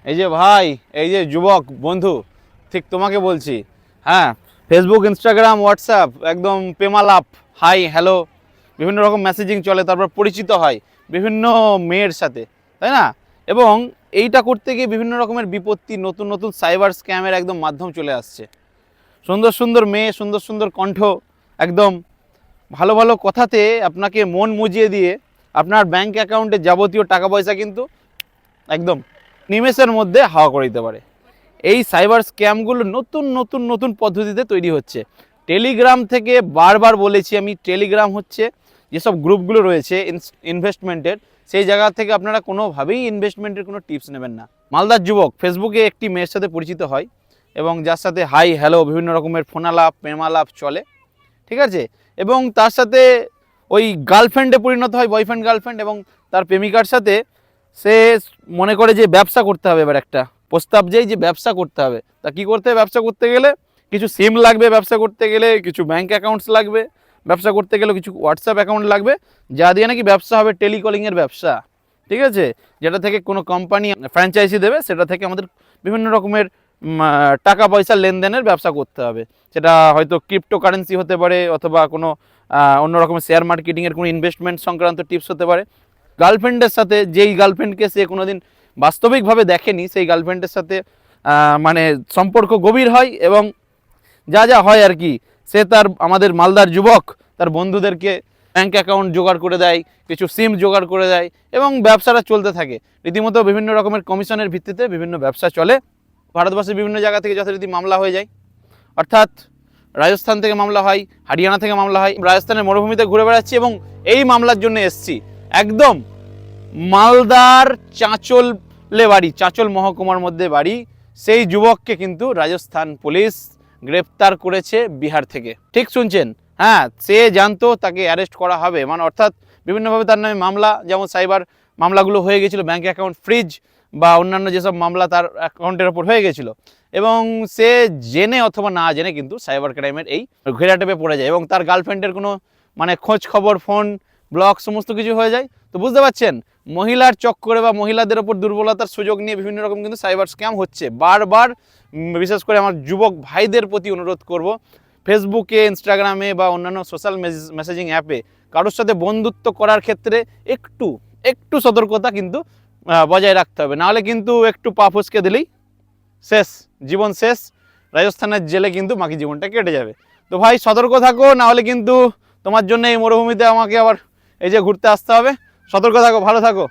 এই যে ভাই, এই যে যুবক বন্ধু, ঠিক তোমাকে বলছি। হ্যাঁ, ফেসবুক, ইনস্টাগ্রাম, হোয়াটসঅ্যাপ, একদম প্রেমালাপ, হাই হ্যালো, বিভিন্ন রকম মেসেজিং চলে, তারপর পরিচিত হয় বিভিন্ন মেয়ের সাথে, তাই না? এবং এইটা করতে গিয়ে বিভিন্ন রকমের বিপত্তি, নতুন নতুন সাইবার স্ক্যামের একদম মাধ্যম চলে আসছে। সুন্দর সুন্দর মেয়ে, সুন্দর সুন্দর কণ্ঠ, একদম ভালো ভালো কথাতে আপনাকে মন মুজিয়ে দিয়ে আপনার ব্যাংক অ্যাকাউন্টে যাবতীয় টাকা পয়সা কিন্তু একদম নিমেষের মধ্যে হাওয়া করে দিতে পারে। এই সাইবার স্ক্যামগুলো নতুন নতুন নতুন পদ্ধতিতে তৈরি হচ্ছে। টেলিগ্রাম থেকে বারবার বলেছি আমি, টেলিগ্রাম হচ্ছে যেসব গ্রুপগুলো রয়েছে ইনভেস্টমেন্টের, সেই জায়গা থেকে আপনারা কোনোভাবেই ইনভেস্টমেন্টের কোনো টিপস নেবেন না। মালদার যুবক ফেসবুকে একটি মেয়ের সাথে পরিচিত হয় এবং যার সাথে হাই হ্যালো বিভিন্ন রকমের ফোনালাপ প্রেমালাপ চলে, ঠিক আছে? এবং তার সাথে ওই গার্লফ্রেন্ডে পরিণত হয়, বয়ফ্রেন্ড গার্লফ্রেন্ড, এবং তার প্রেমিকার সাথে সে মনে করে যে ব্যবসা করতে হবে। এবার একটা প্রস্তাব যেই যে ব্যবসা করতে হবে, তা কী করতে হবে? ব্যবসা করতে গেলে কিছু সিম লাগবে, ব্যবসা করতে গেলে কিছু ব্যাঙ্ক অ্যাকাউন্টস লাগবে, ব্যবসা করতে গেলে কিছু হোয়াটসঅ্যাপ অ্যাকাউন্ট লাগবে, যা দিয়ে নাকি ব্যবসা হবে টেলিকলিংয়ের ব্যবসা, ঠিক আছে? যেটা থেকে কোনো কোম্পানি ফ্র্যাঞ্চাইজি দেবে, সেটা থেকে আমাদের বিভিন্ন রকমের টাকা পয়সা লেনদেনের ব্যবসা করতে হবে। সেটা হয়তো ক্রিপ্টোকারেন্সি হতে পারে, অথবা কোনো অন্য রকমের শেয়ার মার্কেটিংয়ের কোনো ইনভেস্টমেন্ট সংক্রান্ত টিপস হতে পারে। গার্লফ্রেন্ডের সাথে, যেই গার্লফ্রেন্ডকে সে কোনোদিন বাস্তবিকভাবে দেখেনি, সেই গার্লফ্রেন্ডের সাথে মানে সম্পর্ক গভীর হয়, এবং যা যা হয় আর কি, সে তার আমাদের মালদার যুবক তার বন্ধুদেরকে ব্যাঙ্ক অ্যাকাউন্ট জোগাড় করে দেয়, কিছু সিম জোগাড় করে দেয়, এবং ব্যবসাটা চলতে থাকে রীতিমতো। বিভিন্ন রকমের কমিশনের ভিত্তিতে বিভিন্ন ব্যবসা চলে। ভারতবর্ষের বিভিন্ন জায়গা থেকে যথারীতি মামলা হয়ে যায়, অর্থাৎ রাজস্থান থেকে মামলা হয়, হরিয়ানা থেকে মামলা হয়। রাজস্থানের মরুভূমিতে ঘুরে বেড়াচ্ছি এবং এই মামলার জন্য এসছি একদম মালদার চাঁচলে বাড়ি, চাঁচল মহকুমার মধ্যে বাড়ি। সেই যুবককে কিন্তু রাজস্থান পুলিশ গ্রেপ্তার করেছে বিহার থেকে। ঠিক শুনছেন, হ্যাঁ, সে জানতো তাকে অ্যারেস্ট করা হবে, মানে অর্থাৎ বিভিন্নভাবে তার নামে মামলা, যেমন সাইবার মামলাগুলো হয়ে গেছিলো, ব্যাঙ্ক অ্যাকাউন্ট ফ্রিজ বা অন্যান্য যেসব মামলা তার অ্যাকাউন্টের ওপর হয়ে গেছিলো, এবং সে জেনে অথবা না জেনে কিন্তু সাইবার ক্রাইমের এই ঘেরাটেপে পড়ে যায়, এবং তার গার্লফ্রেন্ডের কোনো মানে খোঁজ খবর, ফোন ব্লক সমস্ত কিছু হয়ে যায়। তো বুঝতে পারছেন, মহিলার চক্করে বা মহিলাদের ওপর দুর্বলতার সুযোগ নিয়ে বিভিন্ন রকম কিন্তু সাইবার স্ক্যাম হচ্ছে বারবার। বিশেষ করে আমার যুবক ভাইদের প্রতি অনুরোধ করব, ফেসবুকে, ইনস্টাগ্রামে বা অন্যান্য সোশ্যাল মেসেজিং অ্যাপে কারোর সাথে বন্ধুত্ব করার ক্ষেত্রে একটু একটু সতর্কতা কিন্তু বজায় রাখতে হবে, নাহলে কিন্তু একটু পা ফসকে দিলেই শেষ, জীবন শেষ। রাজস্থানের জেলে কিন্তু বাকি জীবনটা কেটে যাবে। তো ভাই সতর্ক থাকো, নাহলে কিন্তু তোমার জন্য এই মরুভূমিতে আমাকে আবার এই যে ঘুরতে আসতে হবে। সতর্ক থাকো, ভালো থাকো।